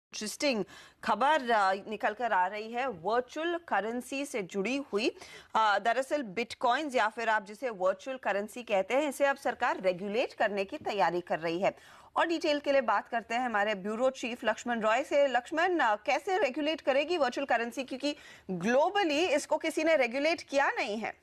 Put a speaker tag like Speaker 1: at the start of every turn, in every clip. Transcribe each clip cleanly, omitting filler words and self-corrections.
Speaker 1: Interesting खबर निकल कर आ रही है वर्चुअल करेंसी से जुड़ी हुई। दरअसल बिटकॉइंस या फिर आप जिसे वर्चुअल करेंसी कहते हैं, इसे अब सरकार रेगुलेट करने की तैयारी कर रही है। और डिटेल के लिए बात करते हैं हमारे ब्यूरो चीफ लक्ष्मण रॉय से। लक्ष्मण, कैसे रेगुलेट करेगी वर्चुअल करेंसी, क्योंकि ग्लोबली इसको किसी ने रेगुलेट किया नहीं है।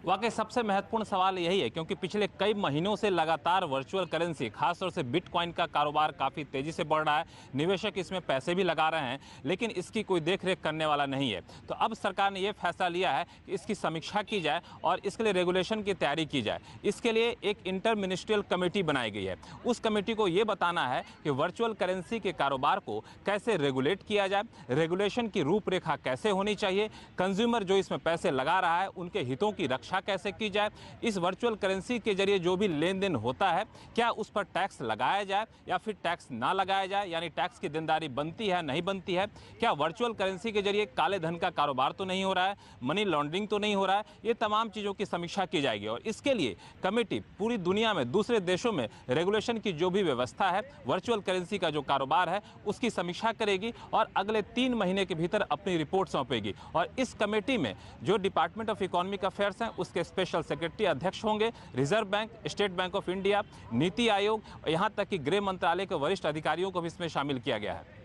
Speaker 2: वाकई सबसे महत्वपूर्ण सवाल यही है, क्योंकि पिछले कई महीनों से लगातार वर्चुअल करेंसी, खासतौर से बिटकॉइन का कारोबार काफ़ी तेज़ी से बढ़ रहा है। निवेशक इसमें पैसे भी लगा रहे हैं, लेकिन इसकी कोई देखरेख करने वाला नहीं है। तो अब सरकार ने यह फैसला लिया है कि इसकी समीक्षा की जाए और इसके लिए रेगुलेशन की तैयारी की जाए। इसके लिए एक इंटर मिनिस्ट्रियल कमेटी बनाई गई है। उस कमेटी को ये बताना है कि वर्चुअल करेंसी के कारोबार को कैसे रेगुलेट किया जाए, रेगुलेशन की रूपरेखा कैसे होनी चाहिए, कंज्यूमर जो इसमें पैसे लगा रहा है उनके हितों की रक्षा कैसे की जाए, इस वर्चुअल करेंसी के जरिए जो भी लेन देन होता है क्या उस पर टैक्स लगाया जाए या फिर टैक्स ना लगाया जाए, यानी टैक्स की देनदारी बनती है नहीं बनती है, क्या वर्चुअल करेंसी के जरिए काले धन का कारोबार तो नहीं हो रहा है, मनी लॉन्ड्रिंग तो नहीं हो रहा है। ये तमाम चीज़ों की समीक्षा की जाएगी और इसके लिए कमेटी पूरी दुनिया में दूसरे देशों में रेगुलेशन की जो भी व्यवस्था है, वर्चुअल करेंसी का जो कारोबार है उसकी समीक्षा करेगी और अगले 3 महीने के भीतर अपनी रिपोर्ट सौंपेगी। और इस कमेटी में जो डिपार्टमेंट ऑफ इकोनॉमिक अफेयर्स हैं उसके स्पेशल सेक्रेटरी अध्यक्ष होंगे, reserve bank, state bank of India, NITI Aayog, यहां तक कि गृह मंत्रालय के वरिष्ठ अधिकारियों को भी इसमें शामिल किया गया है।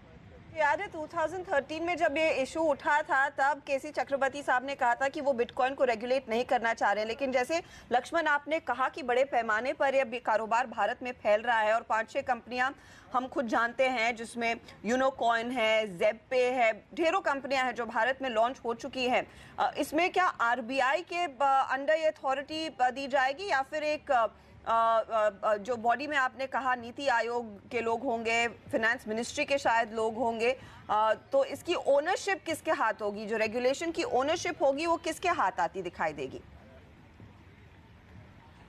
Speaker 1: याद है 2013 में जब ये इशू उठा था, तब केसी चक्रवर्ती साहब ने कहा था कि वो बिटकॉइन को रेगुलेट नहीं करना चाह रहे हैं। लेकिन जैसे लक्ष्मण आपने कहा कि बड़े पैमाने पर ये कारोबार भारत में फैल रहा है और 5-6 कंपनियां हम खुद जानते हैं, जिसमें यूनोकॉइन है, ज़ेपे है, ढेरों कंपनियां हैं जो भारत में लॉन्च हो चुकी हैं। इसमें क्या आरबीआई के अंडर ये अथॉरिटी दी जाएगी या फिर एक जो बॉडी में आपने कहा नीति आयोग के लोग होंगे, फिनेंस मिनिस्ट्री के शायद लोग होंगे, तो इसकी ओनरशिप किसके हाथ होगी? जो रेगुलेशन की ओनरशिप होगी वो किसके हाथ आती दिखाई देगी?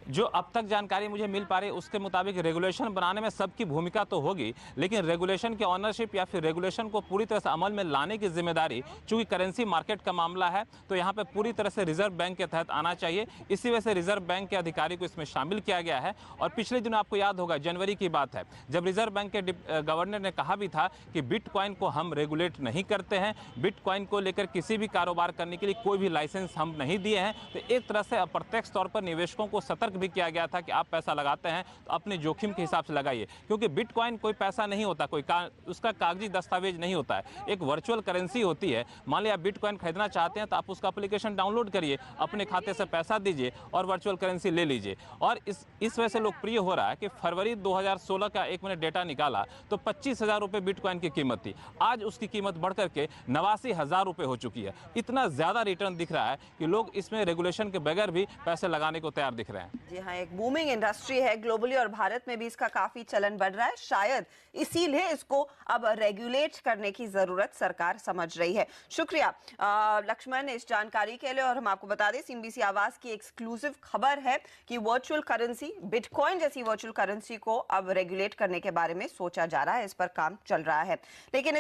Speaker 2: जो अब तक जानकारी मुझे मिल पा रही है उसके मुताबिक रेगुलेशन बनाने में सबकी भूमिका तो होगी, लेकिन रेगुलेशन की ऑनरशिप या फिर रेगुलेशन को पूरी तरह से अमल में लाने की जिम्मेदारी, चूंकि करेंसी मार्केट का मामला है तो यहाँ पे पूरी तरह से रिजर्व बैंक के तहत आना चाहिए। इसी वजह से रिजर्व बैंक के अधिकारी को इसमें शामिल किया गया है। और पिछले दिनों आपको याद होगा, जनवरी की बात है, जब रिजर्व बैंक के गवर्नर ने कहा भी था कि बिटकॉइन को हम रेगुलेट नहीं करते हैं, बिटकॉइन को लेकर किसी भी कारोबार करने के लिए कोई भी लाइसेंस हम नहीं दिए हैं। तो एक तरह से अप्रत्यक्ष तौर पर निवेशकों को सतर्क भी किया गया था कि आप पैसा लगाते हैं तो अपने जोखिम के हिसाब से लगाइए, क्योंकि बिटकॉइन कोई पैसा नहीं होता, उसका कागजी दस्तावेज नहीं होता है, एक वर्चुअल करेंसी होती है। मान लिया आप बिटकॉइन खरीदना चाहते हैं तो आप उसका एप्लीकेशन डाउनलोड करिए, अपने खाते से पैसा दीजिए और वर्चुअल करेंसी ले लीजिए। और इस वजह से लोकप्रिय हो रहा है कि फरवरी 2016 का एक मैंने डेटा निकाला तो 25,000 रुपये बिटकॉइन की कीमत थी, आज उसकी कीमत बढ़कर के 89,000 रुपये हो चुकी है। इतना ज्यादा रिटर्न दिख रहा है कि लोग इसमें रेगुलेशन के बगैर भी पैसे लगाने को तैयार दिख रहे हैं।
Speaker 1: जी हाँ, एक बूमिंग इंडस्ट्री है ग्लोबली और भारत में भी इसका काफी चलन बढ़ रहा है। शायद इसीलिए इसको अब रेगुलेट करने की जरूरत सरकार समझ रही है। शुक्रिया लक्ष्मण इस जानकारी के लिए। और हम आपको बता दें, सीएनबीसी आवाज की एक्सक्लूसिव खबर है कि वर्चुअल करेंसी, बिटकॉइन जैसी वर्चुअल करेंसी को अब रेगुलेट करने के बारे में सोचा जा रहा है, इस पर काम चल रहा है। लेकिन